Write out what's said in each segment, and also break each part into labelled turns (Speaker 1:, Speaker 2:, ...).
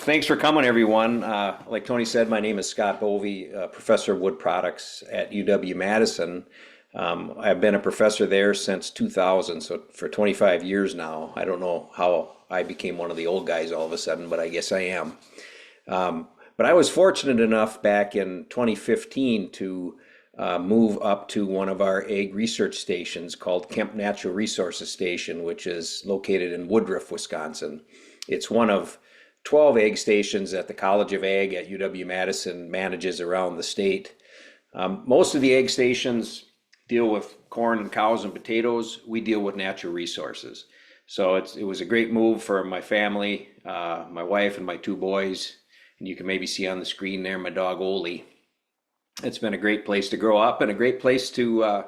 Speaker 1: Thanks for coming, everyone. Like Tony said, my name is Scott Bowe, professor of wood products at UW-Madison. I've been a professor there since 2000, so for 25 years now. I don't know how I became one of the old guys all of a sudden, but I guess I am. But I was fortunate enough back in 2015 to move up to one of our ag research stations called Kemp Natural Resources Station, which is located in Woodruff, Wisconsin. It's one of 12 ag stations that the College of Ag at UW-Madison manages around the state. Most of the ag stations deal with corn and cows and potatoes. We deal with natural resources. So it was a great move for my family, my wife and my two boys. And you can maybe see on the screen there my dog Oli. It's been a great place to grow up and a great place to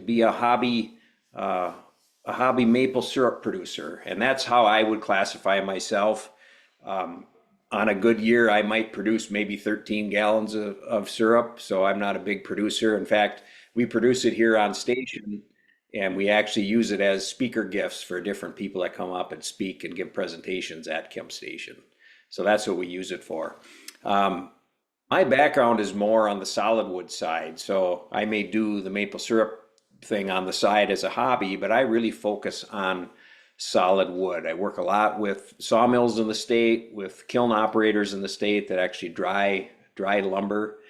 Speaker 1: be a hobby maple syrup producer. And that's how I would classify myself. On a good year, I might produce maybe 13 gallons of syrup, so I'm not a big producer. In fact, we produce it here on station, and we actually use it as speaker gifts for different people that come up and speak and give presentations at Kemp Station. So that's what we use it for. My background is more on the solid wood side, so I may do the maple syrup thing on the side as a hobby, but I really focus on solid wood. I work a lot with sawmills in the state, with kiln operators in the state that actually dry lumber.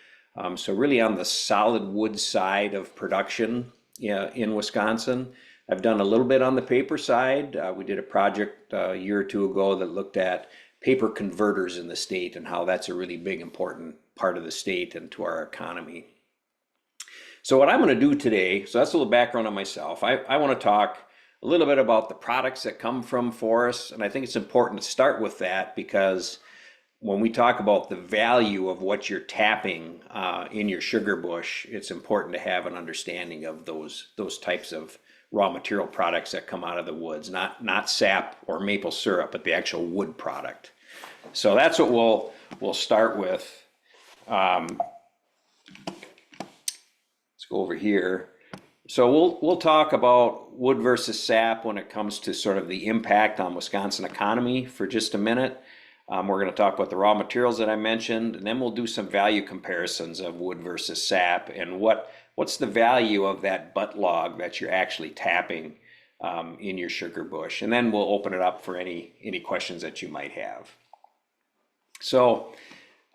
Speaker 1: So really on the solid wood side of production in Wisconsin. I've done a little bit on the paper side. We did a project a year or two ago that looked at paper converters in the state and how that's a really big important part of the state and to our economy. So what I'm going to do today, so that's a little background on myself. I want to talk a little bit about the products that come from forests, and I think it's important to start with that because when we talk about the value of what you're tapping in your sugar bush, it's important to have an understanding of those types of raw material products that come out of the woods, not sap or maple syrup, but the actual wood product. So that's what we'll start with. Let's go over here. So we'll talk about wood versus sap when it comes to sort of the impact on Wisconsin economy for just a minute. We're going to talk about the raw materials that I mentioned, and then we'll do some value comparisons of wood versus sap and what's the value of that butt log that you're actually tapping in your sugar bush. And then we'll open it up for any questions that you might have. So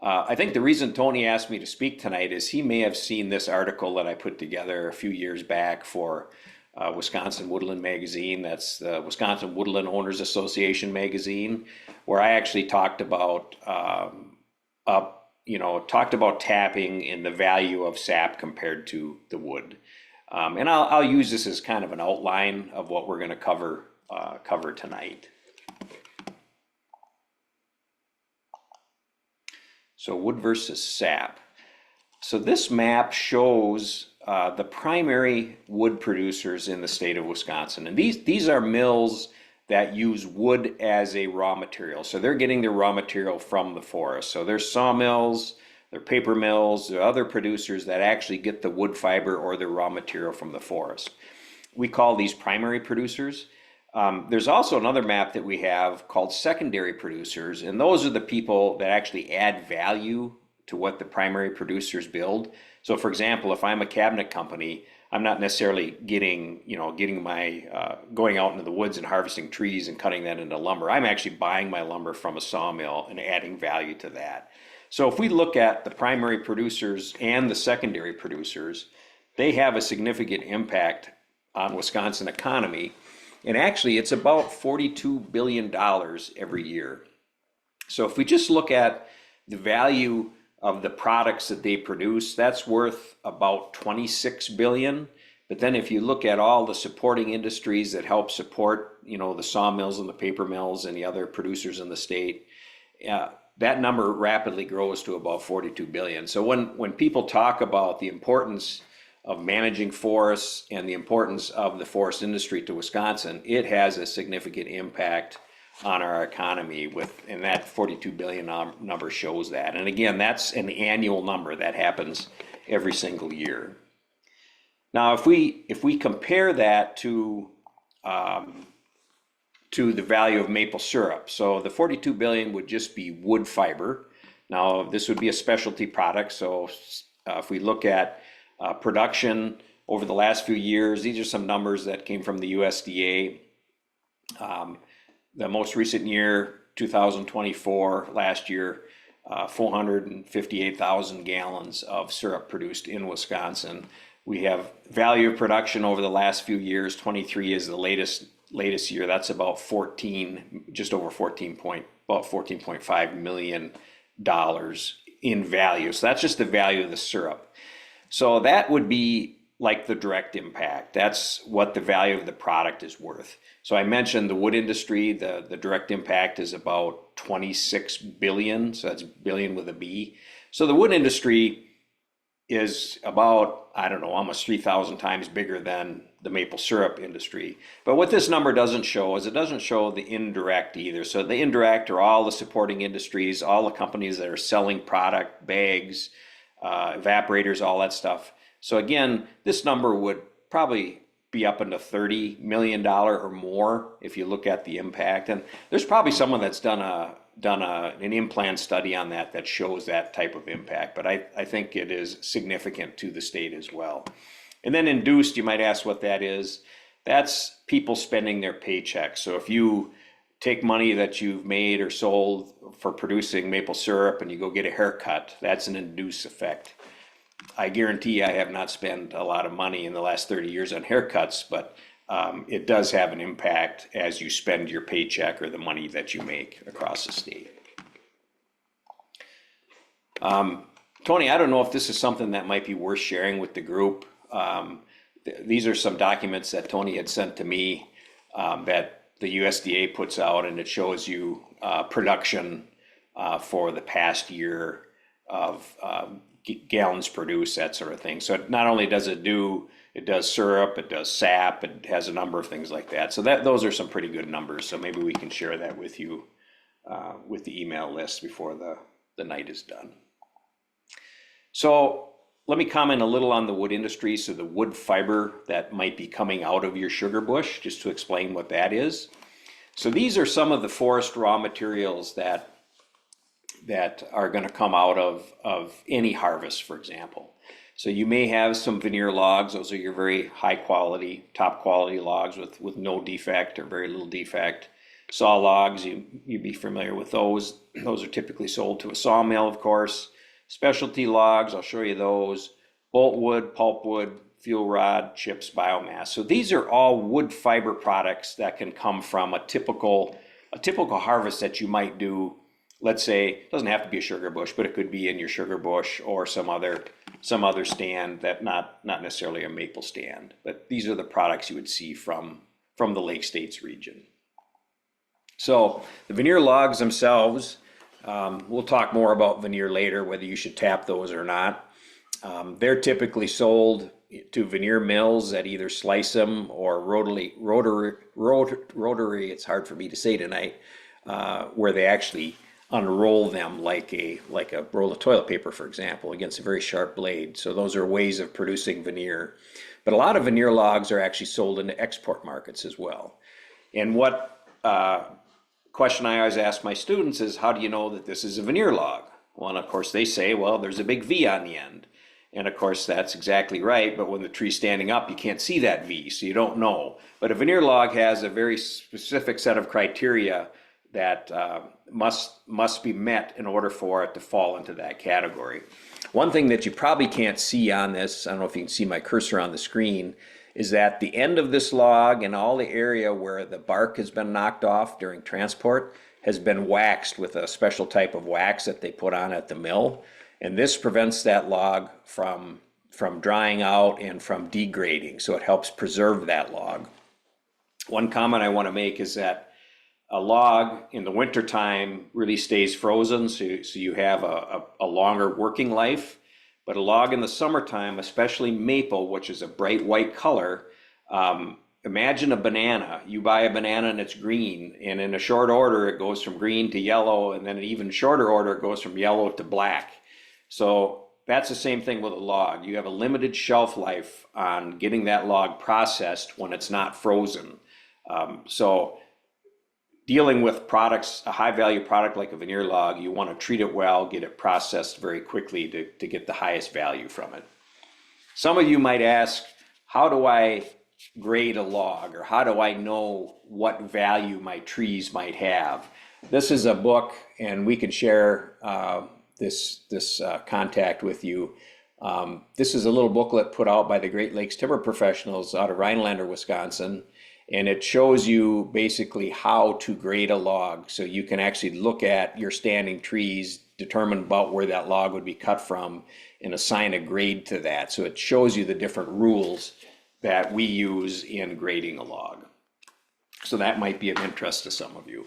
Speaker 1: I think the reason Tony asked me to speak tonight is he may have seen this article that I put together a few years back for Wisconsin Woodland Magazine. That's the Wisconsin Woodland Owners Association magazine, where I actually talked about tapping and the value of sap compared to the wood. And I'll use this as kind of an outline of what we're going to cover tonight. So wood versus sap. So this map shows the primary wood producers in the state of Wisconsin. And these are mills that use wood as a raw material. So they're getting their raw material from the forest. So there's sawmills, there are paper mills, there are other producers that actually get the wood fiber or the raw material from the forest. We call these primary producers. There's also another map that we have called secondary producers, and those are the people that actually add value to what the primary producers build. So for example, if I'm a cabinet company, I'm not necessarily going out into the woods and harvesting trees and cutting that into lumber. I'm actually buying my lumber from a sawmill and adding value to that. So if we look at the primary producers and the secondary producers, they have a significant impact on Wisconsin economy. And actually, it's about $42 billion every year. So if we just look at the value of the products that they produce, that's worth about $26 billion. But then if you look at all the supporting industries that help support, the sawmills and the paper mills and the other producers in the state, that number rapidly grows to about $42 billion. So when people talk about the importance of managing forests and the importance of the forest industry to Wisconsin, it has a significant impact on our economy and that 42 billion number shows that. And again, that's an annual number that happens every single year. Now, if we compare that to to the value of maple syrup. So the 42 billion would just be wood fiber. Now this would be a specialty product. So if we look at production over the last few years, these are some numbers that came from the USDA. The most recent year, 2024, last year, 458,000 gallons of syrup produced in Wisconsin. We have value of production over the last few years. 23 is the latest year. That's about 14, just over 14 point, about $14.5 million in value. So that's just the value of the syrup. So that would be like the direct impact. That's what the value of the product is worth. So I mentioned the wood industry, the direct impact is about 26 billion. So that's billion with a B. So the wood industry is about, I don't know, almost 3,000 times bigger than the maple syrup industry. But what this number doesn't show is it doesn't show the indirect either. So the indirect are all the supporting industries, all the companies that are selling product, bags, evaporators, all that stuff. So again, this number would probably be up into $30 million or more if you look at the impact. And there's probably someone that's done an implant study on that shows that type of impact. But I think it is significant to the state as well. And then induced, you might ask what that is. That's people spending their paychecks. So if you take money that you've made or sold for producing maple syrup and you go get a haircut, that's an induced effect. I guarantee I have not spent a lot of money in the last 30 years on haircuts, but it does have an impact as you spend your paycheck or the money that you make across the state. Tony, I don't know if this is something that might be worth sharing with the group. These are some documents that Tony had sent to me that the USDA puts out, and it shows you production for the past year of gallons produced, that sort of thing. So not only does it does syrup, it does sap, it has a number of things like that. So those are some pretty good numbers. So maybe we can share that with you with the email list before the night is done. So let me comment a little on the wood industry. So the wood fiber that might be coming out of your sugar bush, just to explain what that is. So these are some of the forest raw materials that are going to come out of any harvest, for example. So you may have some veneer logs. Those are your very high quality, top quality logs with no defect or very little defect. Saw logs, you'd be familiar with those. Those are typically sold to a sawmill, of course. Specialty logs, I'll show you those. Bolt wood, pulpwood, fuel rod, chips, biomass. So these are all wood fiber products that can come from a typical harvest that you might do. Let's say, it doesn't have to be a sugar bush, but it could be in your sugar bush or some other stand that not necessarily a maple stand. But these are the products you would see from the Lake States region. So the veneer logs themselves, we'll talk more about veneer later, whether you should tap those or not. They're typically sold to veneer mills that either slice them or rotary, it's hard for me to say tonight, where they actually unroll them like a roll of toilet paper, for example, against a very sharp blade. So those are ways of producing veneer. But a lot of veneer logs are actually sold into export markets as well. And what question I always ask my students is, how do you know that this is a veneer log? Well, and of course they say, well, there's a big V on the end. And of course that's exactly right, but when the tree's standing up, you can't see that V, so you don't know. But a veneer log has a very specific set of criteria that must be met in order for it to fall into that category. One thing that you probably can't see on this, I don't know if you can see my cursor on the screen, is that the end of this log and all the area where the bark has been knocked off during transport has been waxed with a special type of wax that they put on at the mill. And this prevents that log from drying out and from degrading, so it helps preserve that log. One comment I want to make is that a log in the wintertime really stays frozen, so you have a longer working life. But a log in the summertime, especially maple, which is a bright white color, imagine a banana. You buy a banana and it's green, and in a short order it goes from green to yellow, and then in even shorter order it goes from yellow to black. So that's the same thing with a log. You have a limited shelf life on getting that log processed when it's not frozen. So dealing with products, a high value product like a veneer log, you want to treat it well, get it processed very quickly to get the highest value from it. Some of you might ask, how do I grade a log, or how do I know what value my trees might have? This is a book, and we can share this contact with you. This is a little booklet put out by the Great Lakes Timber Professionals out of Rhinelander, Wisconsin, and it shows you basically how to grade a log. So you can actually look at your standing trees, determine about where that log would be cut from, and assign a grade to that. So it shows you the different rules that we use in grading a log. So that might be of interest to some of you.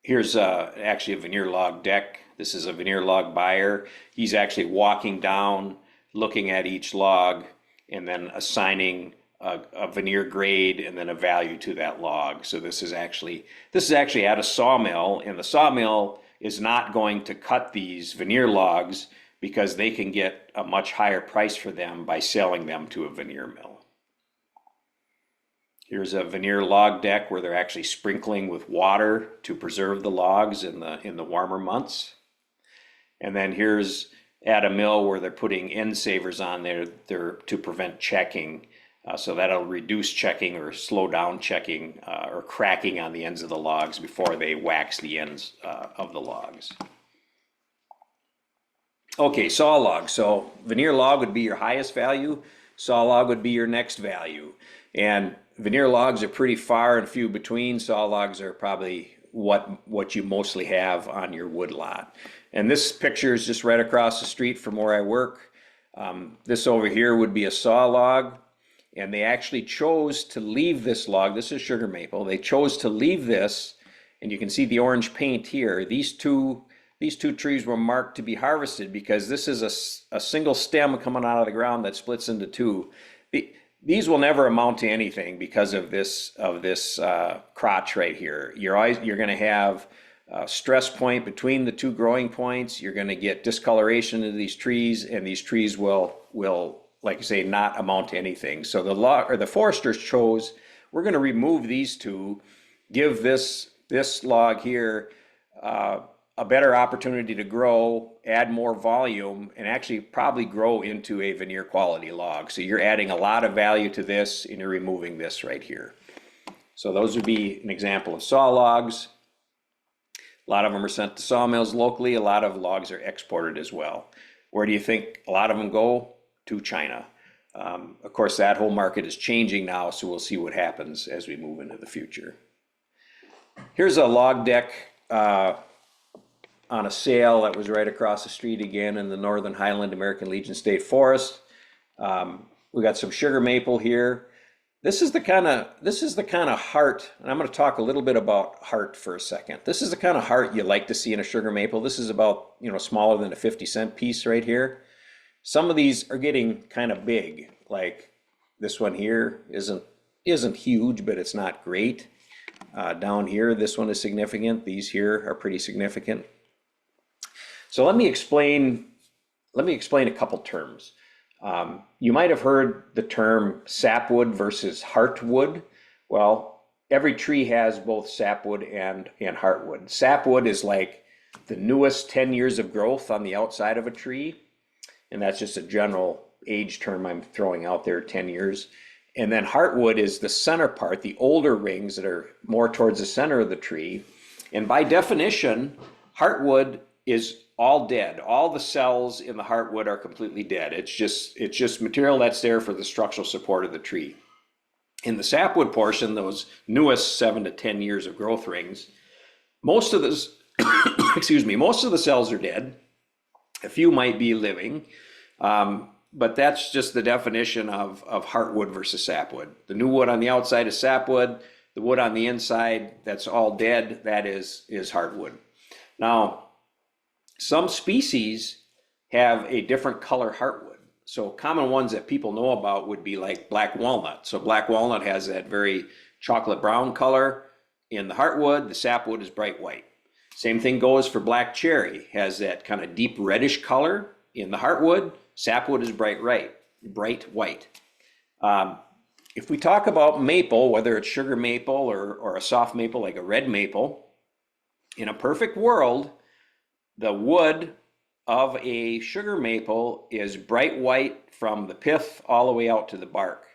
Speaker 1: Here's actually a veneer log deck. This is a veneer log buyer. He's actually walking down, looking at each log, and then assigning a veneer grade and then a value to that log. So this is actually at a sawmill, and the sawmill is not going to cut these veneer logs because they can get a much higher price for them by selling them to a veneer mill. Here's a veneer log deck where they're actually sprinkling with water to preserve the logs in the warmer months. And then here's at a mill where they're putting end savers on there to prevent checking. So that'll reduce checking or slow down checking or cracking on the ends of the logs before they wax the ends of the logs. Okay, saw log. So veneer log would be your highest value. Saw log would be your next value. And veneer logs are pretty far and few between. Saw logs are probably what you mostly have on your wood lot. And this picture is just right across the street from where I work. This over here would be a saw log. And they actually chose to leave this log. This is sugar maple. They chose to leave this, and you can see the orange paint here. These two trees were marked to be harvested because this is a single stem coming out of the ground that splits into two. These will never amount to anything because of this crotch right here. You're going to have a stress point between the two growing points. You're going to get discoloration of these trees, and these trees will, like I say, not amount to anything. So the foresters chose, we're going to remove these two, give this log here a better opportunity to grow, add more volume, and actually probably grow into a veneer quality log. So you're adding a lot of value to this, and you're removing this right here. So those would be an example of saw logs. A lot of them are sent to sawmills locally. A lot of logs are exported as well. Where do you think a lot of them go? To China. Of course, that whole market is changing now, so we'll see what happens as we move into the future. Here's a log deck on a sale that was right across the street again in the Northern Highland American Legion State Forest. We got some sugar maple here. This is the kind of heart, and I'm going to talk a little bit about heart for a second. This is the kind of heart you like to see in a sugar maple. This is about, smaller than a 50-cent piece right here. Some of these are getting kind of big, like this one here isn't huge, but it's not great. Down here, this one is significant. These here are pretty significant. So let me explain a couple terms. You might have heard the term sapwood versus heartwood. Well, every tree has both sapwood and heartwood. Sapwood is like the newest 10 years of growth on the outside of a tree. And that's just a general age term I'm throwing out there, 10 years. And then heartwood is the center part, the older rings that are more towards the center of the tree. And by definition, heartwood is all dead. All the cells in the heartwood are completely dead. It's just material that's there for the structural support of the tree. In the sapwood portion, those newest 7 to 10 years of growth rings, most of the most of the cells are dead. A few might be living, but that's just the definition of heartwood versus sapwood. The new wood on the outside is sapwood. The wood on the inside that's all dead, that is heartwood. Now, some species have a different color heartwood. So common ones that people know about would be like black walnut. So black walnut has that very chocolate brown color in the heartwood. The sapwood is bright white. Same thing goes for black cherry, has that kind of deep reddish color in the heartwood. Sapwood is bright white. if we talk about maple, whether it's sugar maple or a soft maple like a red maple, in a perfect world, the wood of a sugar maple is bright white from the pith all the way out to the bark.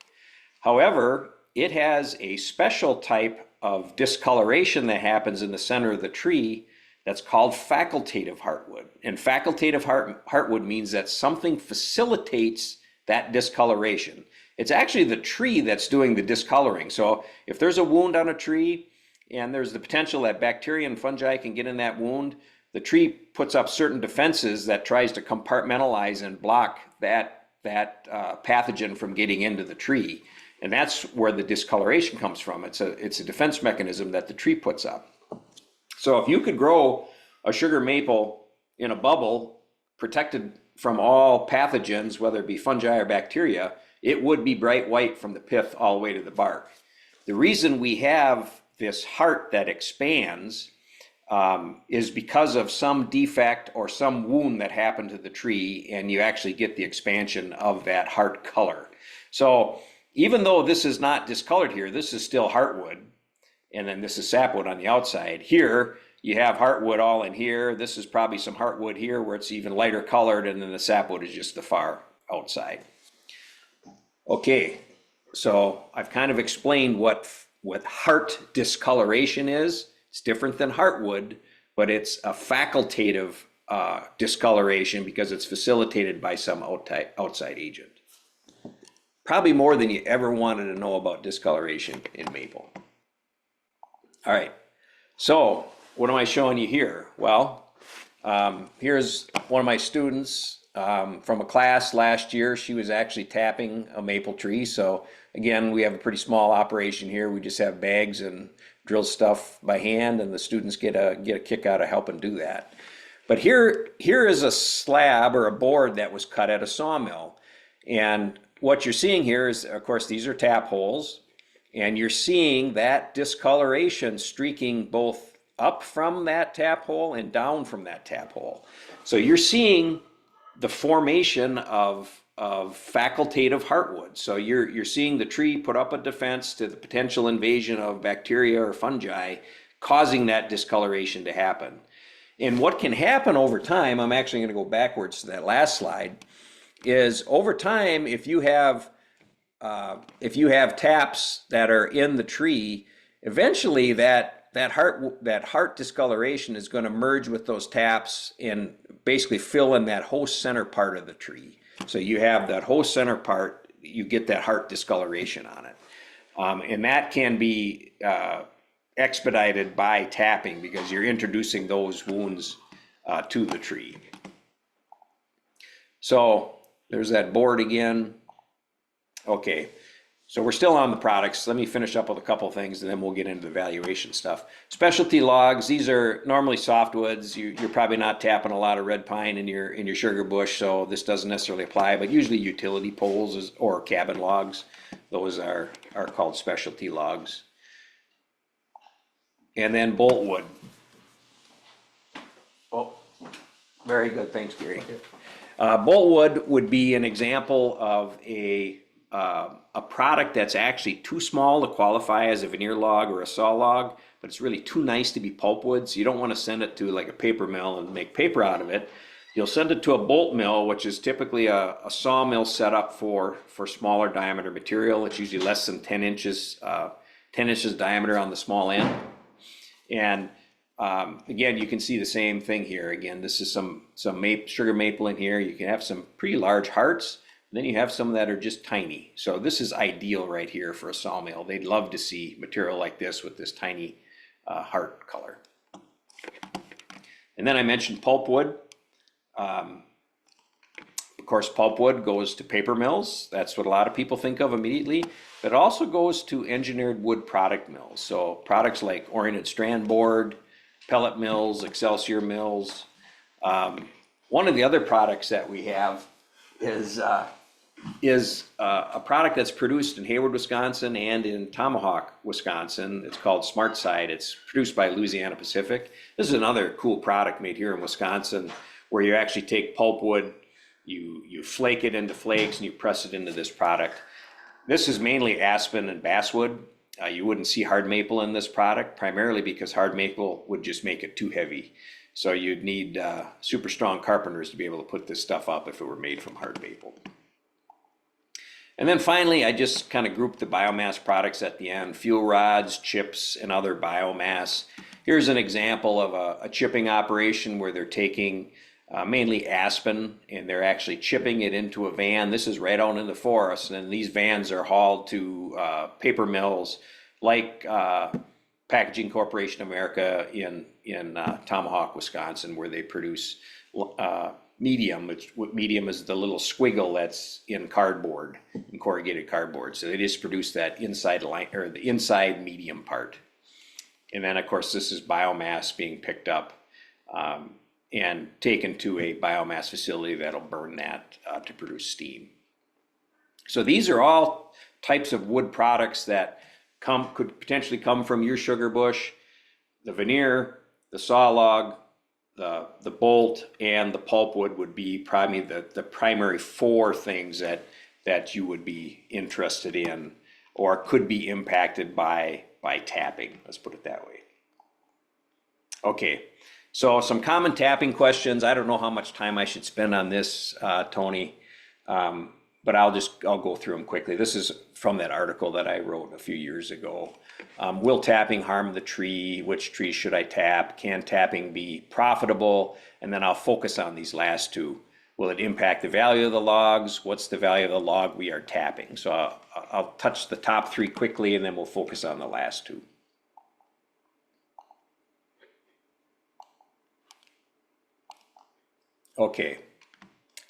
Speaker 1: However, it has a special type of discoloration that happens in the center of the tree that's called facultative heartwood. And facultative heartwood means that something facilitates that discoloration. It's actually the tree that's doing the discoloring. So if there's a wound on a tree and there's the potential that bacteria and fungi can get in that wound, the tree puts up certain defenses that tries to compartmentalize and block that pathogen from getting into the tree. And that's where the discoloration comes from. It's a defense mechanism that the tree puts up. So if you could grow a sugar maple in a bubble protected from all pathogens, whether it be fungi or bacteria, it would be bright white from the pith all the way to the bark. The reason we have this heart that expands is because of some defect or some wound that happened to the tree, and you actually get the expansion of that heart color. So even though this is not discolored here, this is still heartwood, and then this is sapwood on the outside. Here you have heartwood all in here. This is probably some heartwood here where it's even lighter colored, and then the sapwood is just the far outside. Okay, so I've kind of explained what heart discoloration is. It's different than heartwood, but it's a facultative discoloration because it's facilitated by some outside agent. Probably more than you ever wanted to know about discoloration in maple. All right, so what am I showing you here? Well, here's one of my students from a class last year. She was actually tapping a maple tree. So again, we have a pretty small operation here. We just have bags and drill stuff by hand, and the students get a kick out of helping do that. But here is a slab or a board that was cut at a sawmill. And what you're seeing here is, of course, these are tap holes, and you're seeing that discoloration streaking both up from that tap hole and down from that tap hole. So you're seeing the formation of facultative heartwood. So you're seeing the tree put up a defense to the potential invasion of bacteria or fungi, causing that discoloration to happen. And what can happen over time, I'm actually going to go backwards to that last slide, is over time, if you have taps that are in the tree, eventually that heart discoloration is going to merge with those taps and basically fill in that host center part of the tree. So you have that host center part, you get that heart discoloration on it. And that can be expedited by tapping because you're introducing those wounds to the tree. So there's that board again. Okay. So we're still on the products. Let me finish up with a couple things and then we'll get into the valuation stuff. Specialty logs, these are normally softwoods. You're probably not tapping a lot of red pine in your sugar bush, so this doesn't necessarily apply, but usually utility poles or cabin logs, those are called specialty logs. And then boltwood. Oh, very good, thanks Gary. Boltwood would be an example of a product that's actually too small to qualify as a veneer log or a saw log, but it's really too nice to be pulpwood. So you don't want to send it to like a paper mill and make paper out of it. You'll send it to a bolt mill, which is typically a sawmill set up for smaller diameter material. It's usually less than 10 inches diameter on the small end. And again, you can see the same thing here. Again, this is some sugar maple in here. You can have some pretty large hearts. Then you have some that are just tiny. So this is ideal right here for a sawmill. They'd love to see material like this with this tiny heart color. And then I mentioned pulpwood. Of course, pulpwood goes to paper mills. That's what a lot of people think of immediately. But it also goes to engineered wood product mills. So products like oriented strand board, pellet mills, Excelsior mills. One of the other products that we have is a product that's produced in Hayward, Wisconsin and in Tomahawk, Wisconsin. It's called Smart Side. It's produced by Louisiana Pacific. This is another cool product made here in Wisconsin where you actually take pulpwood, you flake it into flakes and you press it into this product. This is mainly aspen and basswood. You wouldn't see hard maple in this product, primarily because hard maple would just make it too heavy. So you'd need super strong carpenters to be able to put this stuff up if it were made from hard maple. And then finally, I just kind of grouped the biomass products at the end: fuel rods, chips, and other biomass. Here's an example of a chipping operation where they're taking mainly aspen and they're actually chipping it into a van. This is right out in the forest, and these vans are hauled to paper mills like Packaging Corporation of America in Tomahawk, Wisconsin, where they produce medium, which medium is the little squiggle that's in cardboard, in corrugated cardboard. So they just produce that inside line, or the inside medium part. And then of course this is biomass being picked up and taken to a biomass facility that'll burn that to produce steam. So these are all types of wood products that could potentially come from your sugar bush: the veneer, the saw log, the bolt, and the pulpwood would be probably the primary four things that you would be interested in or could be impacted by tapping. Let's put it that way. Okay, so some common tapping questions. I don't know how much time I should spend on this, Tony, but I'll go through them quickly. This is from that article that I wrote a few years ago. Will tapping harm the tree? Which tree should I tap? Can tapping be profitable? And then I'll focus on these last two. Will it impact the value of the logs? What's the value of the log we are tapping? So I'll touch the top three quickly, and then we'll focus on the last two. Okay,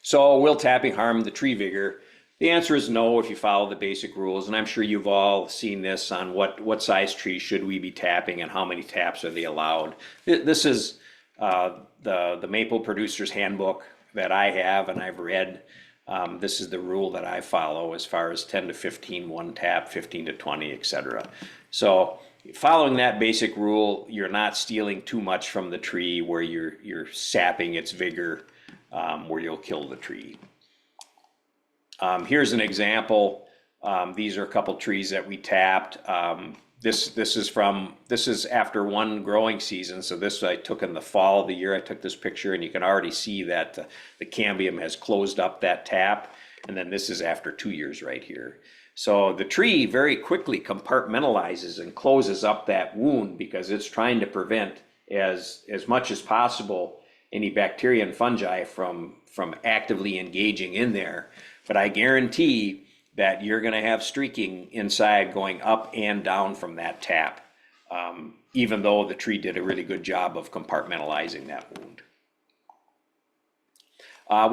Speaker 1: so will tapping harm the tree vigor? The answer is no if you follow the basic rules, and I'm sure you've all seen this on what size trees should we be tapping and how many taps are they allowed. This is the Maple Producer's Handbook that I have and I've read. This is the rule that I follow as far as 10 to 15, one tap, 15 to 20, etc. So following that basic rule, you're not stealing too much from the tree where you're sapping its vigor, where you'll kill the tree. Here's an example. These are a couple trees that we tapped. This is after one growing season. So this I took in the fall of the year. I took this picture, and you can already see that the cambium has closed up that tap. And then this is after 2 years right here. So the tree very quickly compartmentalizes and closes up that wound because it's trying to prevent as much as possible any bacteria and fungi from actively engaging in there. But I guarantee that you're going to have streaking inside going up and down from that tap, even though the tree did a really good job of compartmentalizing that wound.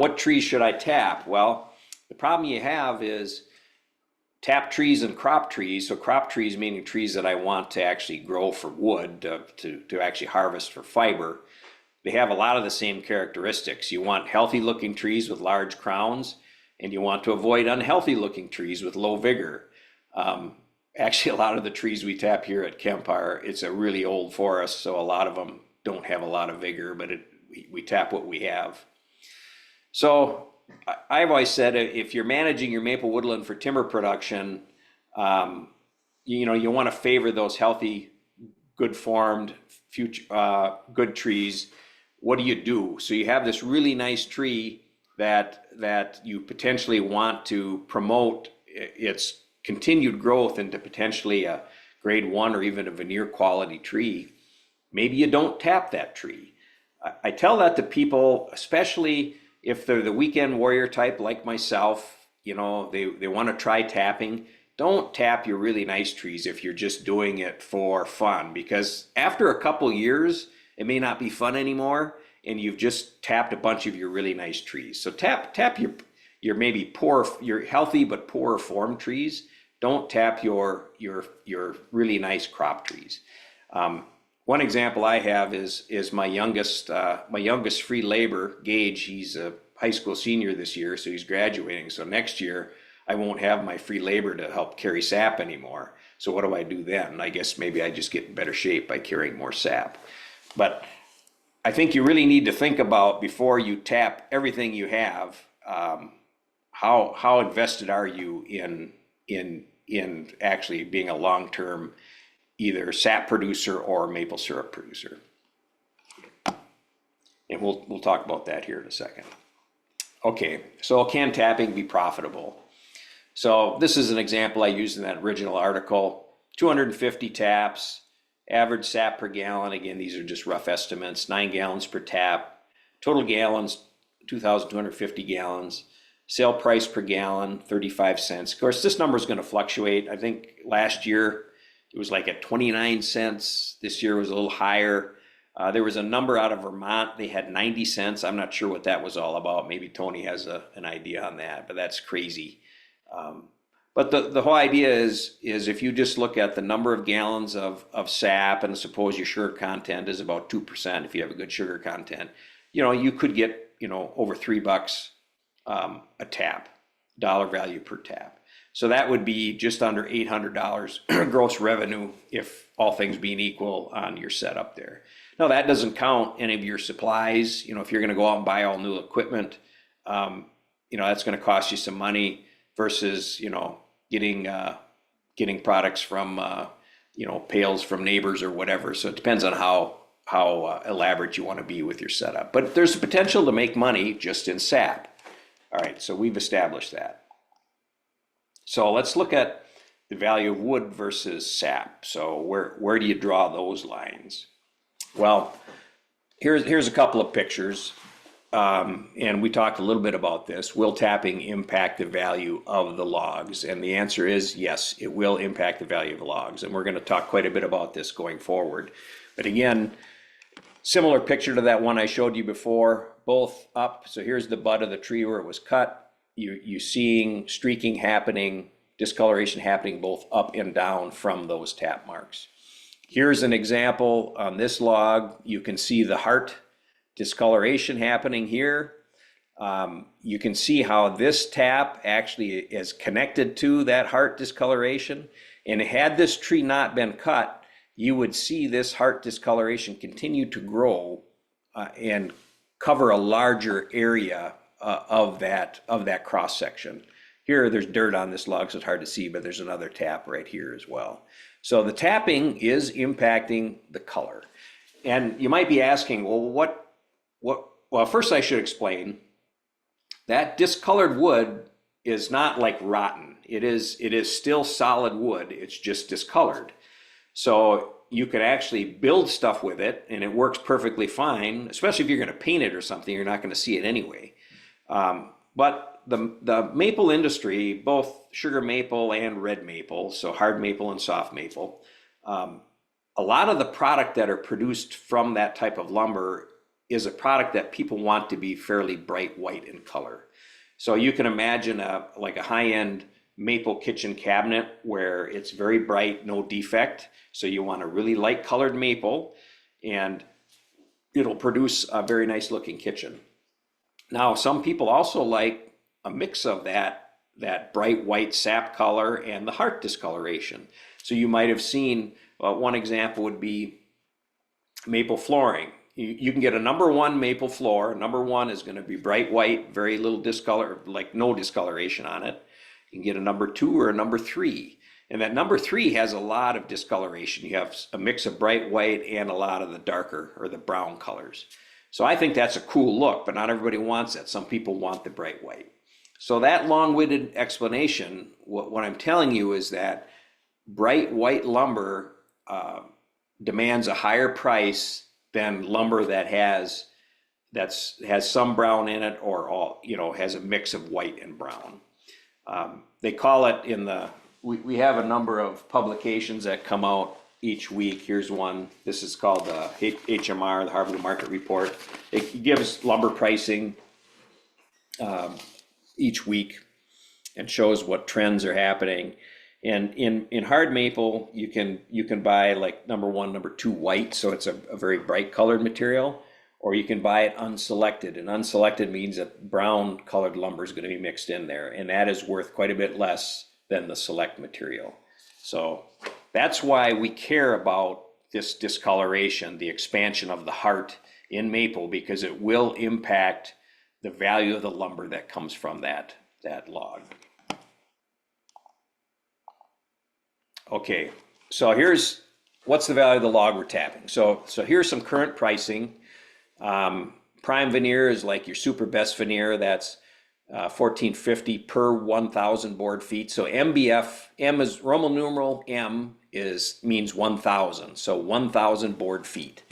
Speaker 1: What trees should I tap? Well, the problem you have is tap trees and crop trees. So crop trees meaning trees that I want to actually grow for wood, to actually harvest for fiber. They have a lot of the same characteristics. You want healthy looking trees with large crowns, and you want to avoid unhealthy looking trees with low vigor. Actually, a lot of the trees we tap here at Kemp it's a really old forest, so a lot of them don't have a lot of vigor, but we tap what we have. So I've always said if you're managing your maple woodland for timber production, you want to favor those healthy, good formed, good trees. What do? So you have this really nice tree that you potentially want to promote its continued growth into potentially a grade 1 or even a veneer quality tree. Maybe you don't tap that tree. I tell that to people, especially if they're the weekend warrior type like myself. They want to try tapping. Don't tap your really nice trees if you're just doing it for fun, because after a couple years it may not be fun anymore, and you've just tapped a bunch of your really nice trees. So tap your maybe your healthy but poor formed trees. Don't tap your really nice crop trees. One example I have is my youngest free labor, Gage. He's a high school senior this year, so he's graduating. So next year I won't have my free labor to help carry sap anymore. So what do I do then? I guess maybe I just get in better shape by carrying more sap. But I think you really need to think about, before you tap everything you have, how invested are you in actually being a long-term either sap producer or maple syrup producer. And we'll talk about that here in a second. Okay, so can tapping be profitable? So this is an example I used in that original article. 250 taps, average sap per gallon. Again, these are just rough estimates. 9 gallons per tap. Total gallons, 2,250 gallons. Sale price per gallon, 35 cents. Of course, this number is going to fluctuate. I think last year it was like at 29 cents. This year was a little higher. There was a number out of Vermont. They had 90 cents. I'm not sure what that was all about. Maybe Tony has an idea on that, but that's crazy. But the whole idea is if you just look at the number of gallons of sap, and suppose your sugar content is about 2%, if you have a good sugar content, you could get, over $3 a tap, dollar value per tap. So that would be just under $800 gross revenue if all things being equal on your setup there. Now that doesn't count any of your supplies. If you're going to go out and buy all new equipment, that's going to cost you some money versus, getting products from, pails from neighbors or whatever. So it depends on how elaborate you want to be with your setup. But there's the potential to make money just in sap. All right, so we've established that. So let's look at the value of wood versus sap. So where do you draw those lines? Well, here's a couple of pictures, and we talked a little bit about this. Will tapping impact the value of the logs? And the answer is yes, it will impact the value of the logs. And we're going to talk quite a bit about this going forward. But again, similar picture to that one I showed you before, both up. So here's the bud of the tree where it was cut. You seeing streaking happening, discoloration happening both up and down from those tap marks. Here's an example on this log. You can see the heart discoloration happening here. You can see how this tap actually is connected to that heart discoloration. And had this tree not been cut, you would see this heart discoloration continue to grow and cover a larger area of that cross section. Here, there's dirt on this log, so it's hard to see, but there's another tap right here as well. So the tapping is impacting the color. And you might be asking, well, well, first I should explain that discolored wood is not like rotten. It is still solid wood. It's just discolored. So you could actually build stuff with it and it works perfectly fine, especially if you're going to paint it or something, you're not going to see it anyway. But the maple industry, both sugar maple and red maple, so hard maple and soft maple, a lot of the product that are produced from that type of lumber is a product that people want to be fairly bright white in color. So you can imagine like a high-end maple kitchen cabinet where it's very bright, no defect. So you want a really light colored maple and it'll produce a very nice looking kitchen. Now, some people also like a mix of that bright white sap color and the heart discoloration. So you might have seen, one example would be maple flooring. You can get a #1 maple floor. #1 is going to be bright white, very little discolor, like no discoloration on it. You can get a #2 or a #3. And that #3 has a lot of discoloration. You have a mix of bright white and a lot of the darker or the brown colors. So I think that's a cool look, but not everybody wants that. Some people want the bright white. So that long-winded explanation, what I'm telling you is that bright white lumber demands a higher price than lumber that has some brown in it or has a mix of white and brown. They call it we have a number of publications that come out each week. Here's one. This is called the HMR, the Harvard Market Report. It gives lumber pricing each week and shows what trends are happening. And in hard maple, you can buy like #1, #2 white, so it's a very bright colored material, or you can buy it unselected. And unselected means that brown colored lumber is going to be mixed in there, and that is worth quite a bit less than the select material. So that's why we care about this discoloration, the expansion of the heart in maple, because it will impact the value of the lumber that comes from that log. Okay, so here's what's the value of the log we're tapping. So here's some current pricing. Prime veneer is like your super best veneer. That's $14.50 per 1,000 board feet. So MBF, M is Roman numeral M means 1,000. So 1,000 board feet.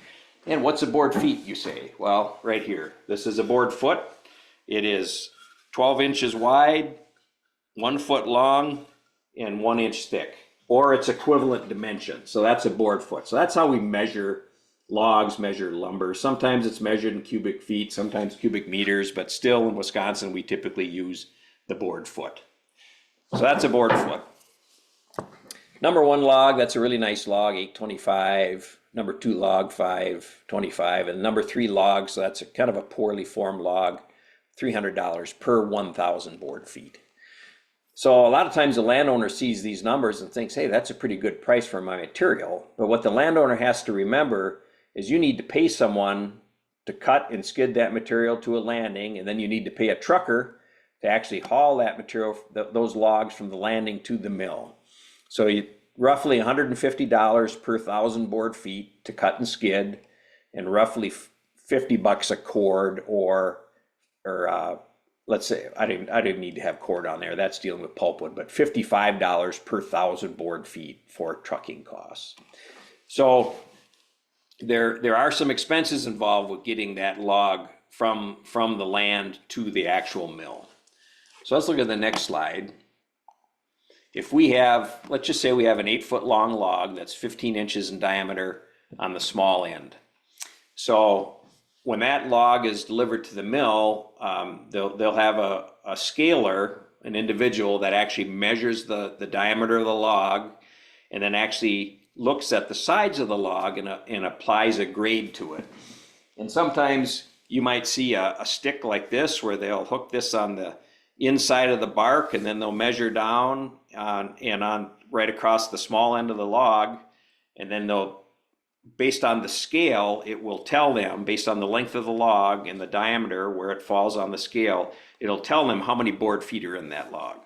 Speaker 1: And what's a board feet, you say? Well, right here. This is a board foot. It is 12 inches wide, 1 foot long, and 1 inch thick, or its equivalent dimension. So that's a board foot. So that's how we measure logs, measure lumber. Sometimes it's measured in cubic feet, sometimes cubic meters, but still in Wisconsin, we typically use the board foot. So that's a board foot. Number 1 log, that's a really nice log, $8.25. Number 2 log, $5.25. And number 3 log, so that's a kind of a poorly formed log, $300 per 1,000 board feet. So a lot of times the landowner sees these numbers and thinks, hey, that's a pretty good price for my material. But what the landowner has to remember is you need to pay someone to cut and skid that material to a landing, and then you need to pay a trucker to actually haul that material, those logs from the landing to the mill. So roughly $150 per 1,000 board feet to cut and skid, and roughly $50 a cord, or let's say, I didn't need to have cord on there, that's dealing with pulpwood, but $55 per 1,000 board feet for trucking costs. So there are some expenses involved with getting that log from the land to the actual mill. So let's look at the next slide. If we have, let's just say we have an 8-foot long log that's 15 inches in diameter on the small end. So when that log is delivered to the mill, they'll have a scaler, an individual that actually measures the diameter of the log, and then actually looks at the sides of the log and applies a grade to it. And sometimes you might see a stick like this where they'll hook this on the inside of the bark, and then they'll measure down on right across the small end of the log, and then they'll, based on the scale, it will tell them, based on the length of the log and the diameter where it falls on the scale, it'll tell them how many board feet are in that log.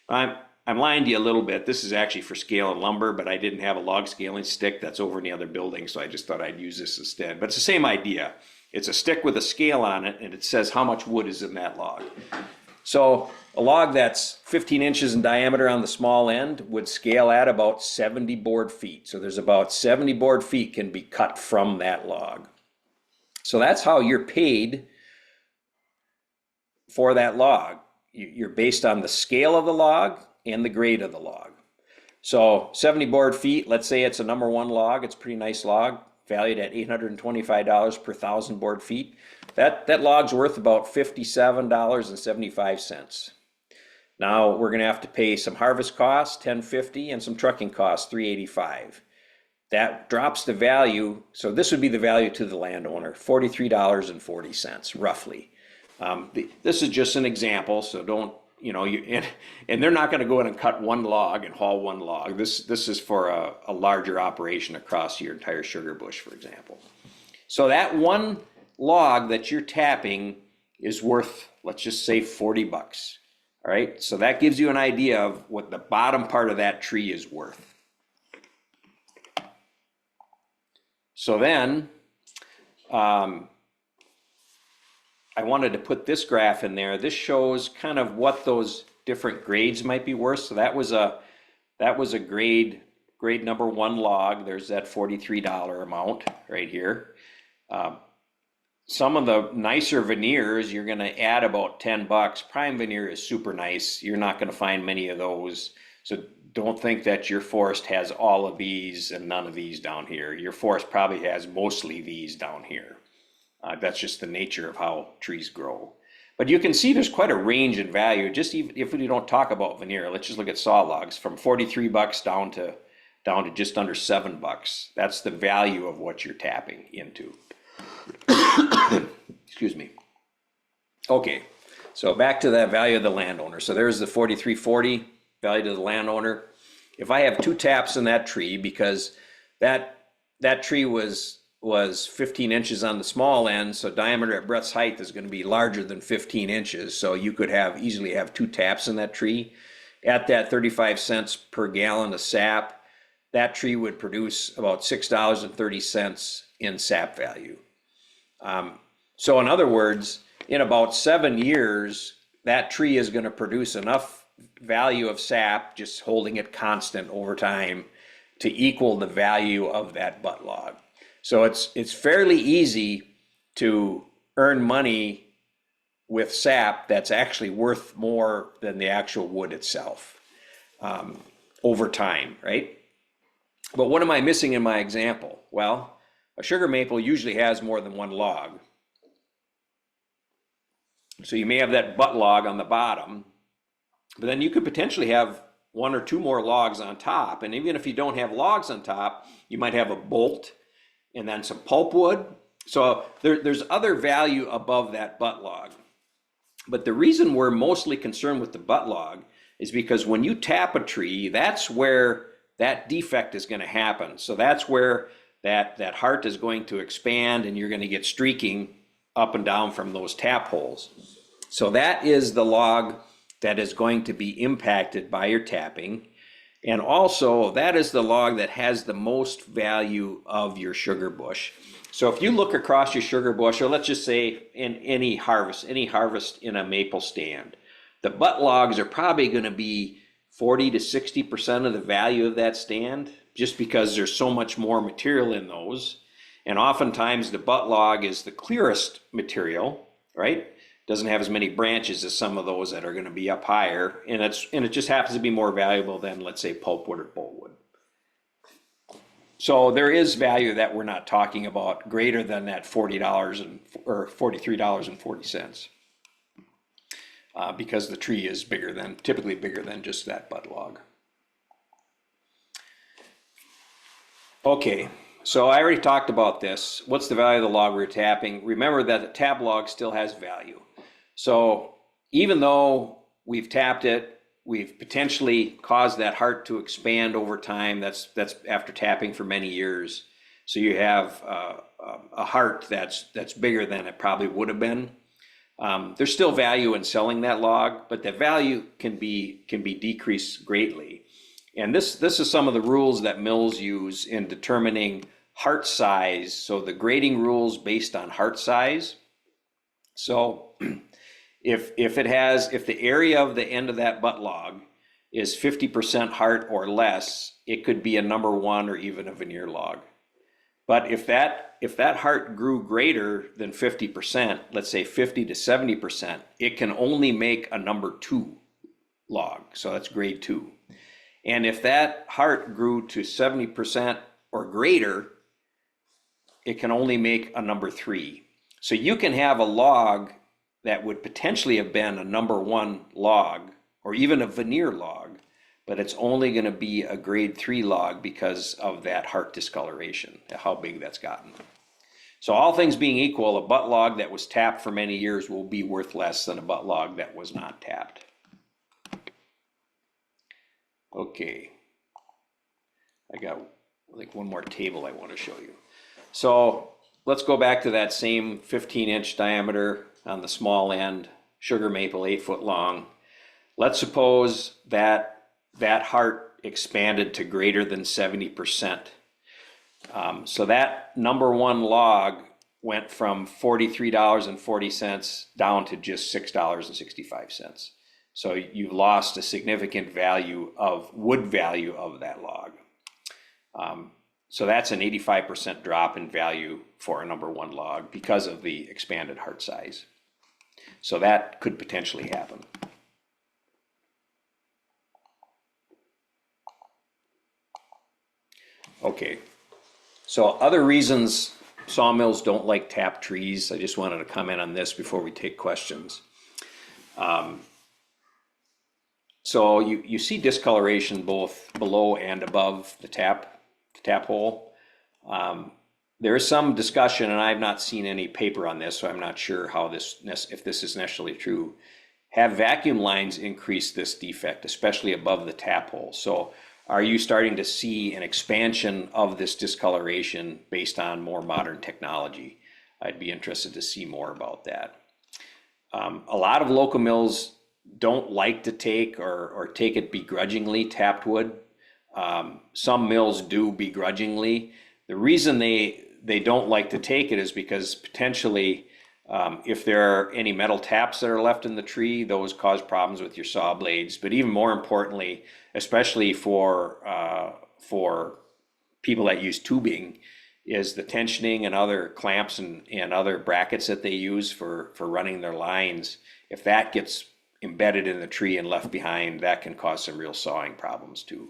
Speaker 1: I'm lying to you a little bit. This is actually for scale and lumber, but I didn't have a log scaling stick that's over in the other building, so I just thought I'd use this instead. But it's the same idea. It's a stick with a scale on it, and it says how much wood is in that log. So a log that's 15 inches in diameter on the small end would scale at about 70 board feet. So there's about 70 board feet can be cut from that log. So that's how you're paid for that log. You're based on the scale of the log and the grade of the log. So 70 board feet, let's say it's a number 1 log, it's a pretty nice log, valued at $825 per 1,000 board feet. That log's worth about $57.75. Now we're gonna have to pay some harvest costs, $10.50, and some trucking costs, $3.85. That drops the value, so this would be the value to the landowner, $43.40, roughly. This is just an example, so don't, and they're not gonna go in and cut 1 log and haul 1 log. This is for a larger operation across your entire sugar bush, for example. So that 1 log that you're tapping is worth, let's just say, $40. All right, so that gives you an idea of what the bottom part of that tree is worth. So then, I wanted to put this graph in there. This shows kind of what those different grades might be worth. So that was a grade number 1 log. There's that $43 amount right here. Some of the nicer veneers, you're gonna add about $10. Prime veneer is super nice. You're not gonna find many of those. So don't think that your forest has all of these and none of these down here. Your forest probably has mostly these down here. That's just the nature of how trees grow. But you can see there's quite a range in value. Just even if we don't talk about veneer, let's just look at saw logs, from $43 down to just under $7. That's the value of what you're tapping into. Excuse me. Okay, so back to that value of the landowner. So there's the $43.40 value to the landowner. If I have 2 taps in that tree, because that tree was 15 inches on the small end, so diameter at breadth height is going to be larger than 15 inches. So you could easily have 2 taps in that tree. at that 35 cents per gallon of sap, that tree would produce about $6.30 in sap value. So in other words, in about 7 years, that tree is going to produce enough value of sap, just holding it constant over time, to equal the value of that butt log. So it's fairly easy to earn money with sap that's actually worth more than the actual wood itself over time, right? But what am I missing in my example? Well, a sugar maple usually has more than one log. So you may have that butt log on the bottom, but then you could potentially have 1 or 2 more logs on top. And even if you don't have logs on top, you might have a bolt and then some pulpwood. So there's other value above that butt log. But the reason we're mostly concerned with the butt log is because when you tap a tree, that's where that defect is going to happen. So that's where that heart is going to expand and you're going to get streaking up and down from those tap holes. So that is the log that is going to be impacted by your tapping. And also that is the log that has the most value of your sugar bush. So if you look across your sugar bush, or let's just say in any harvest in a maple stand, the butt logs are probably going to be 40 to 60% of the value of that stand, just because there's so much more material in those. And oftentimes the butt log is the clearest material, right? Doesn't have as many branches as some of those that are going to be up higher, and it just happens to be more valuable than, let's say, pulpwood or boltwood. So there is value that we're not talking about greater than that $40 or $43.40, because the tree is typically bigger than just that butt log. Okay, so I already talked about this. What's the value of the log we're tapping? Remember that the tap log still has value. So even though we've tapped it, we've potentially caused that heart to expand over time. That's after tapping for many years. So you have a heart that's bigger than it probably would have been. There's still value in selling that log, but the value can be decreased greatly. And this is some of the rules that mills use in determining heart size. So the grading rules based on heart size. So if the area of the end of that butt log is 50% heart or less, it could be a number 1 or even a veneer log. But if that heart grew greater than 50%, let's say 50 to 70%, it can only make a number 2 log. So that's grade 2. And if that heart grew to 70% or greater, it can only make a number 3. So you can have a log that would potentially have been a number 1 log or even a veneer log, but it's only going to be a grade 3 log because of that heart discoloration, how big that's gotten. So all things being equal, a butt log that was tapped for many years will be worth less than a butt log that was not tapped. Okay, I got like one more table I want to show you. So let's go back to that same 15-inch diameter on the small end, sugar maple, 8 foot long. Let's suppose that heart expanded to greater than 70%. So that number 1 log went from $43.40 down to just $6.65. So you lost a significant wood value of that log. So that's an 85% drop in value for a number 1 log because of the expanded heart size. So that could potentially happen. Okay, so other reasons sawmills don't like tapped trees. I just wanted to comment on this before we take questions. So you see discoloration both below and above the tap hole. There is some discussion, and I've not seen any paper on this, so I'm not sure if this is necessarily true. Have vacuum lines increase this defect, especially above the tap hole? So are you starting to see an expansion of this discoloration based on more modern technology? I'd be interested to see more about that. A lot of local mills don't like to take or take it begrudgingly, tapped wood. Some mills do begrudgingly. The reason they don't like to take it is because potentially if there are any metal taps that are left in the tree, those cause problems with your saw blades. But even more importantly, especially for people that use tubing, is the tensioning and other clamps and other brackets that they use for running their lines. If that gets embedded in the tree and left behind, that can cause some real sawing problems too.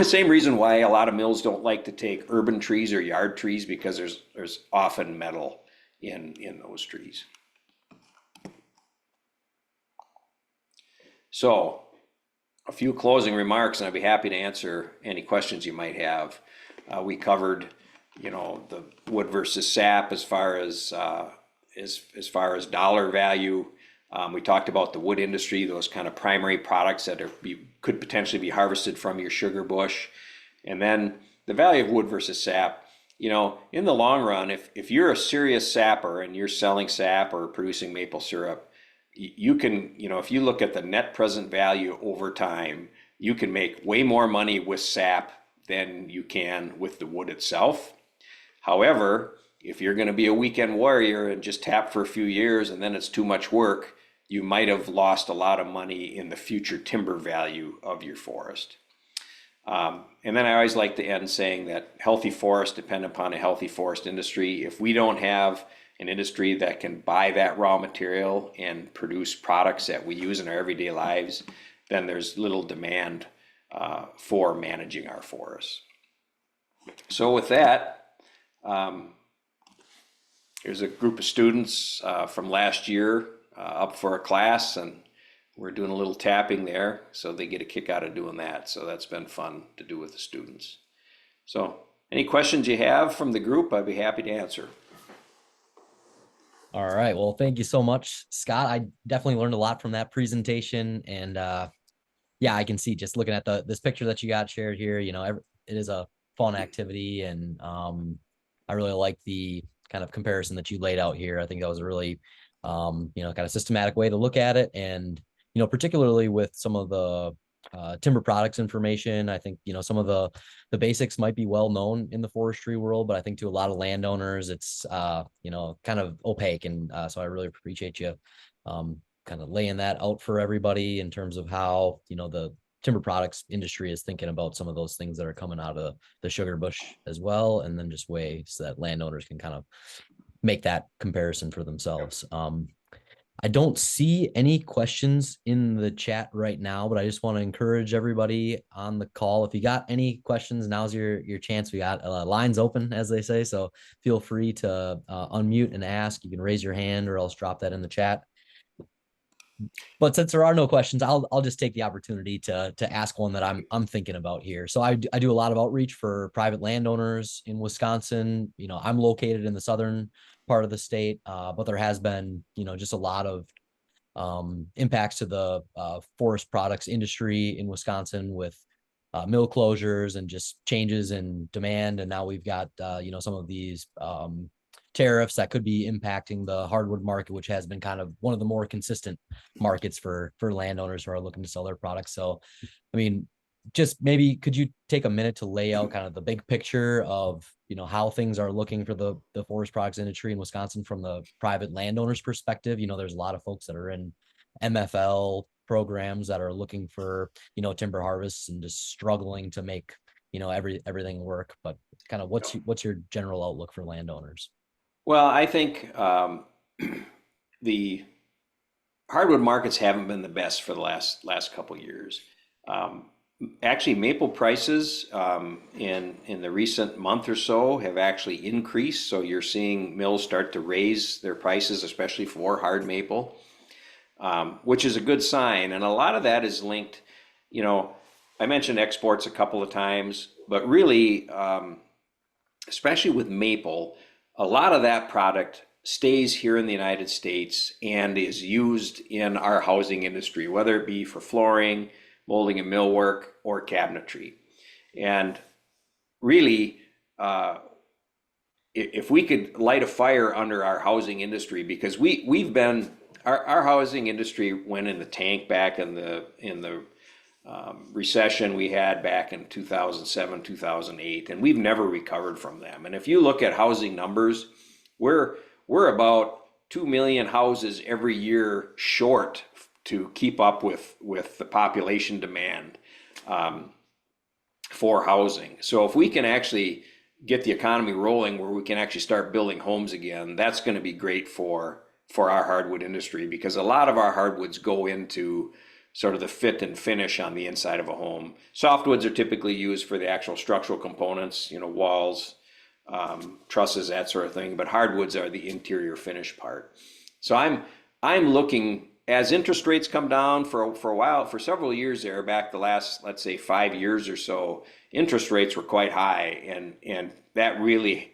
Speaker 1: Same reason why a lot of mills don't like to take urban trees or yard trees, because there's often metal in those trees. So a few closing remarks, and I'd be happy to answer any questions you might have. We covered, the wood versus sap as far as dollar value. We talked about the wood industry, those kind of primary products that could potentially be harvested from your sugar bush. And then the value of wood versus sap. In the long run, if you're a serious sapper and you're selling sap or producing maple syrup, you can, if you look at the net present value over time, you can make way more money with sap than you can with the wood itself. However, if you're going to be a weekend warrior and just tap for a few years and then it's too much work, you might have lost a lot of money in the future timber value of your forest. And then I always like to end saying that healthy forests depend upon a healthy forest industry. If we don't have an industry that can buy that raw material and produce products that we use in our everyday lives, then there's little demand for managing our forests. So with that, here's a group of students from last year up for a class, and we're doing a little tapping there, so they get a kick out of doing that. So that's been fun to do with the students. So any questions you have from the group, I'd be happy to answer.
Speaker 2: All right. Well, thank you so much, Scott. I definitely learned a lot from that presentation. And yeah, I can see just looking at this picture that you got shared here, it is a fun activity. And I really like the kind of comparison that you laid out here. I think that was a really, kind of systematic way to look at it. And, particularly with some of the timber products information, I think, some of the basics might be well known in the forestry world, but I think to a lot of landowners, it's, kind of opaque. And so I really appreciate you kind of laying that out for everybody in terms of how, the timber products industry is thinking about some of those things that are coming out of the sugar bush as well. And then just ways that landowners can kind of make that comparison for themselves. I don't see any questions in the chat right now, but I just want to encourage everybody on the call. If you got any questions, now's your chance. We got lines open, as they say. So feel free to unmute and ask. You can raise your hand or else drop that in the chat. But since there are no questions, I'll just take the opportunity to ask one that I'm thinking about here. So I do a lot of outreach for private landowners in Wisconsin. I'm located in the southern part of the state, but there has been just a lot of impacts to the forest products industry in Wisconsin with mill closures and just changes in demand. And now we've got some of these tariffs that could be impacting the hardwood market, which has been kind of one of the more consistent markets for landowners who are looking to sell their products. So, I mean, just maybe could you take a minute to lay out kind of the big picture of, how things are looking for the forest products industry in Wisconsin from the private landowner's perspective? There's a lot of folks that are in MFL programs that are looking for, timber harvests and just struggling to make, everything work. But kind of what's your general outlook for landowners?
Speaker 1: Well, I think the hardwood markets haven't been the best for the last couple of years. Actually, maple prices in the recent month or so have actually increased. So you're seeing mills start to raise their prices, especially for hard maple, which is a good sign. And a lot of that is linked, I mentioned exports a couple of times, but really, especially with maple, a lot of that product stays here in the United States and is used in our housing industry, whether it be for flooring, molding and millwork, or cabinetry. And really, if we could light a fire under our housing industry, because we've been our housing industry went in the tank back in the recession we had back in 2007, 2008, and we've never recovered from them. And if you look at housing numbers, we're about 2 million houses every year short to keep up with the population demand for housing. So if we can actually get the economy rolling where we can actually start building homes again, that's going to be great for our hardwood industry, because a lot of our hardwoods go into sort of the fit and finish on the inside of a home. Softwoods are typically used for the actual structural components, walls, trusses, that sort of thing, but hardwoods are the interior finish part. So I'm looking, as interest rates come down for a while, for several years there, back the last, let's say 5 years or so, interest rates were quite high, and that really,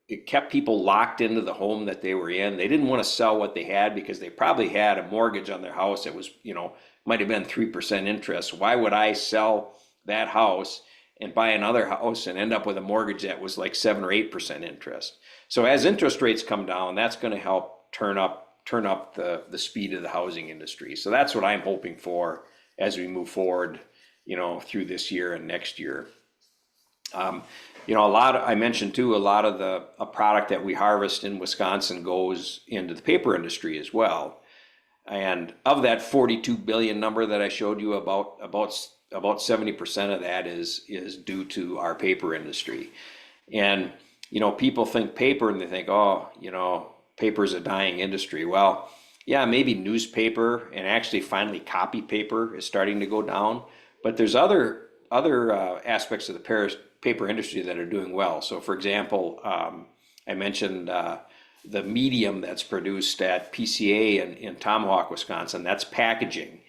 Speaker 1: it kept people locked into the home that they were in. They didn't want to sell what they had because they probably had a mortgage on their house that was, might have been 3% interest. Why would I sell that house and buy another house and end up with a mortgage that was like 7 or 8% interest? So as interest rates come down, that's going to help turn up the speed of the housing industry. So that's what I'm hoping for as we move forward, through this year and next year. I mentioned too, a lot of a product that we harvest in Wisconsin goes into the paper industry as well. And of that 42 billion number that I showed you, about 70% of that is due to our paper industry. And, people think paper and they think, paper is a dying industry. Well, yeah, maybe newspaper and actually finally copy paper is starting to go down, but there's other aspects of the paper industry that are doing well. So for example, I mentioned the medium that's produced at PCA in Tomahawk, Wisconsin. That's packaging.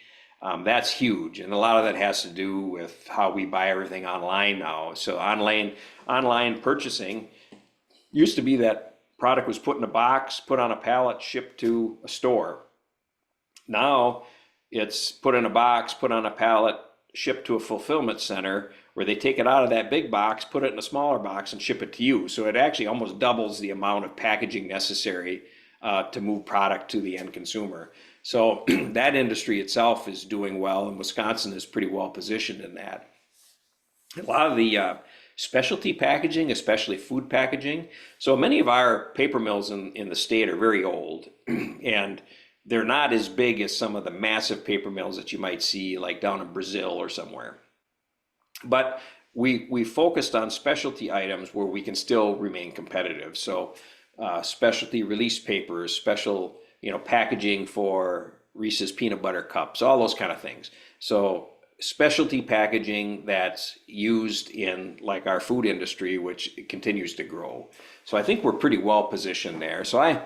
Speaker 1: That's huge, and a lot of that has to do with how we buy everything online now. So online purchasing used to be that product was put in a box, put on a pallet, shipped to a store. Now it's put in a box, put on a pallet, shipped to a fulfillment center, where they take it out of that big box, put it in a smaller box, and ship it to you. So it actually almost doubles the amount of packaging necessary to move product to the end consumer. So that industry itself is doing well, and Wisconsin is pretty well positioned in that. A lot of the specialty packaging, especially food packaging. So many of our paper mills in the state are very old, and they're not as big as some of the massive paper mills that you might see like down in Brazil or somewhere. But we focused on specialty items where we can still remain competitive. So specialty release papers, special packaging for Reese's peanut butter cups, all those kind of things. So specialty packaging that's used in like our food industry, which continues to grow. So I think we're pretty well positioned there. So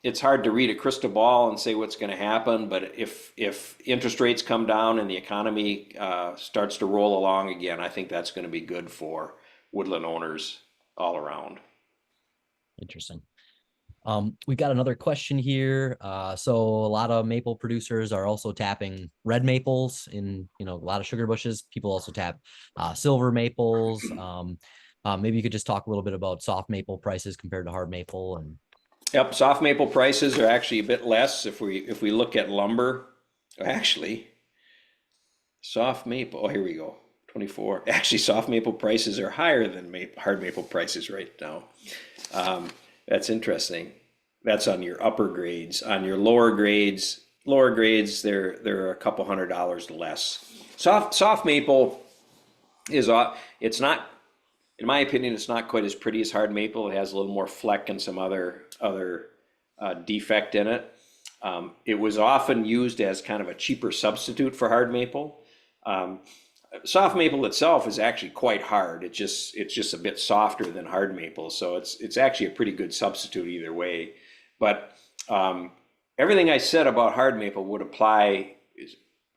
Speaker 1: it's hard to read a crystal ball and say what's going to happen, but if interest rates come down and the economy starts to roll along again, I think that's going to be good for woodland owners all around.
Speaker 2: Interesting. We've got another question here. So a lot of maple producers are also tapping red maples in, a lot of sugar bushes. People also tap silver maples. Maybe you could just talk a little bit about soft maple prices compared to hard maple. And
Speaker 1: Yep, soft maple prices are actually a bit less if we look at lumber. Actually, soft maple, here we go, 24. Actually, soft maple prices are higher than hard maple prices right now. That's interesting. That's on your upper grades. On your lower grades, they're a couple $100 less. Soft maple it's not, in my opinion, it's not quite as pretty as hard maple. It has a little more fleck and some other defect in it. It was often used as kind of a cheaper substitute for hard maple. Soft maple itself is actually quite hard. It's just a bit softer than hard maple, so it's actually a pretty good substitute either way. But everything I said about hard maple would apply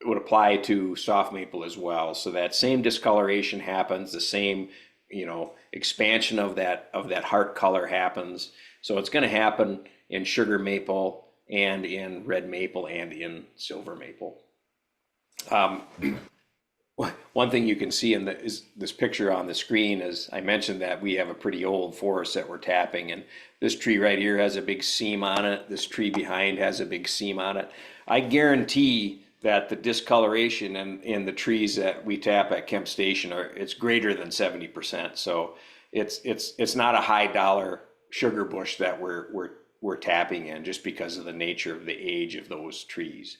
Speaker 1: to soft maple as well. So that same discoloration happens, the same expansion of that heart color happens. So it's going to happen in sugar maple and in red maple and in silver maple. One one thing you can see in this picture on the screen is I mentioned that we have a pretty old forest that we're tapping, and this tree right here has a big seam on it. This tree behind has a big seam on it. I guarantee that the discoloration in the trees that we tap at Kemp Station it's greater than 70%. So it's not a high dollar sugar bush that we're tapping in, just because of the nature of the age of those trees.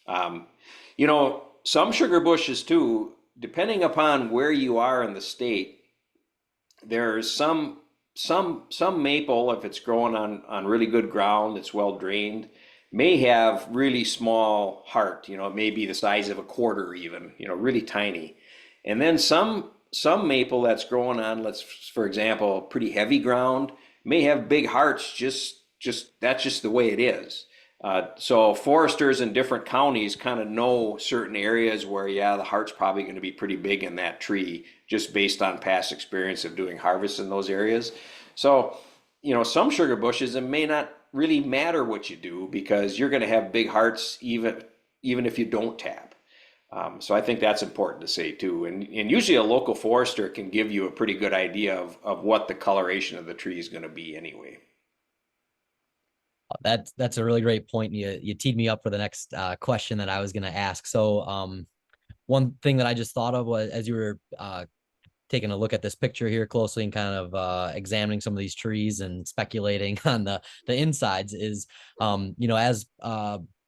Speaker 1: You know, some sugar bushes too, depending upon where you are in the state, there's some maple, if it's growing on really good ground, it's well drained, may have really small heart. You know, it may be the size of a quarter even, you know, really tiny. And then some maple that's growing on, for example, pretty heavy ground, may have big hearts. Just that's just the way it is. So foresters in different counties kind of know certain areas where, yeah, the heart's probably going to be pretty big in that tree, just based on past experience of doing harvests in those areas. So, you know, some sugar bushes, it may not really matter what you do, because you're going to have big hearts even if you don't tap. So I think that's important to say too. And usually a local forester can give you a pretty good idea of what the coloration of the tree is going to be anyway.
Speaker 2: That's a really great point. You teed me up for the next question that I was going to ask. So one thing that I just thought of was, as you were taking a look at this picture here closely and kind of examining some of these trees and speculating on the insides, is you know, as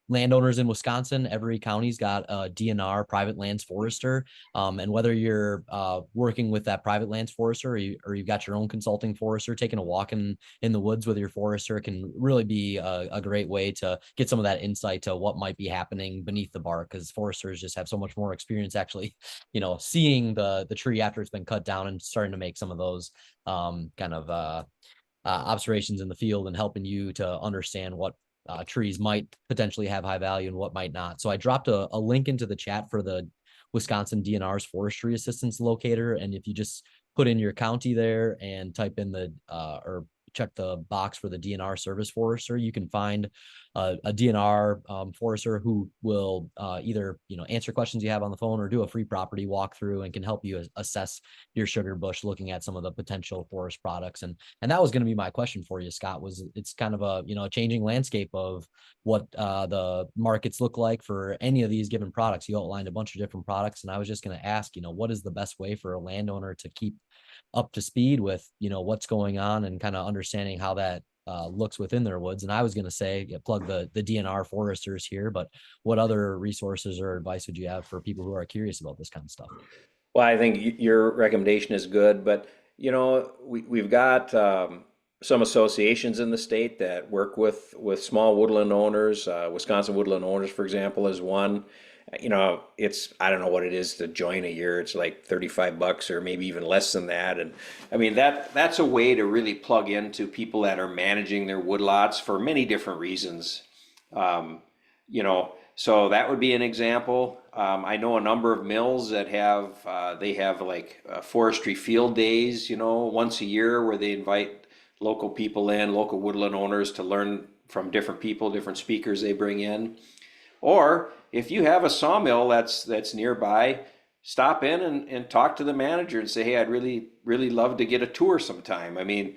Speaker 2: landowners in Wisconsin, every county's got a DNR, private lands forester, and whether you're working with that private lands forester, or you've got your own consulting forester, taking a walk in the woods with your forester can really be a great way to get some of that insight to what might be happening beneath the bark, because foresters just have so much more experience actually, you know, seeing the tree after it's been cut down and starting to make some of those kind of observations in the field, and helping you to understand what trees might potentially have high value and what might not. So I dropped a link into the chat for the Wisconsin DNR's forestry assistance locator. And if you just put in your county there and type in or check the box for the DNR service forester, you can find a DNR forester who will either, you know, answer questions you have on the phone, or do a free property walkthrough and can help you assess your sugar bush, looking at some of the potential forest products. And that was going to be my question for you, Scott. Was it's kind of a, you know, a changing landscape of what the markets look like for any of these given products. You outlined a bunch of different products, and I was just going to ask, you know, what is the best way for a landowner to keep up to speed with, you know, what's going on, and kind of understanding how that looks within their woods. And I was going to say, yeah, plug the DNR foresters here, but what other resources or advice would you have for people who are curious about this kind of stuff?
Speaker 1: Well, I think your recommendation is good, but you know, we've got some associations in the state that work with small woodland owners. Wisconsin Woodland Owners, for example, is one. You know, I don't know what it is to join a year. It's like $35 or maybe even less than that. And I mean, that's a way to really plug into people that are managing their woodlots for many different reasons. You know, so that would be an example. I know a number of mills that they have like forestry field days, you know, once a year, where they invite local people in, local woodland owners, to learn from different people, different speakers they bring in. Or if you have a sawmill that's nearby, stop in and talk to the manager and say, hey, I'd really love to get a tour sometime. I mean,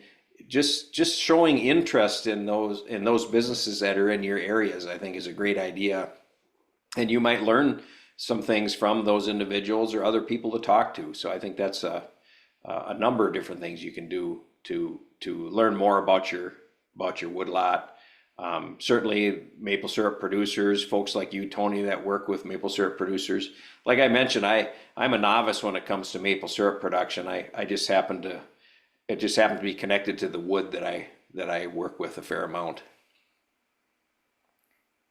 Speaker 1: just showing interest in those businesses that are in your areas, I think, is a great idea. And you might learn some things from those individuals or other people to talk to. So I think that's a number of different things you can do to learn more about your woodlot. Certainly maple syrup producers, folks like you, Tony, that work with maple syrup producers. Like I mentioned, I'm a novice when it comes to maple syrup production. It just happened to be connected to the wood that I work with a fair amount.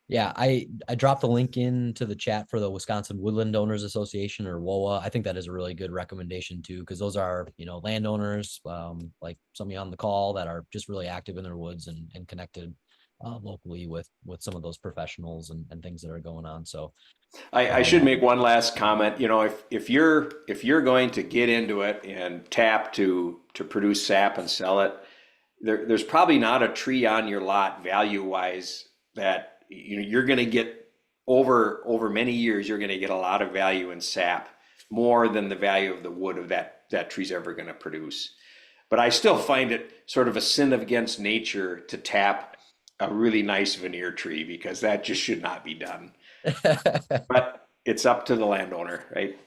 Speaker 2: Yeah, I dropped the link into the chat for the Wisconsin Woodland Owners Association, or WOA. I think that is a really good recommendation too, because those are, you know, landowners like some of you on the call that are just really active in their woods and connected locally with some of those professionals and things that are going on. So
Speaker 1: I should make one last comment. You know, if you're going to get into it and tap to produce sap and sell it, there's probably not a tree on your lot value wise that you're going to get over many years. You're going to get a lot of value in sap more than the value of the wood of that tree's ever going to produce. But I still find it sort of a sin against nature to tap a really nice veneer tree because that just should not be done. But it's up to the landowner, right?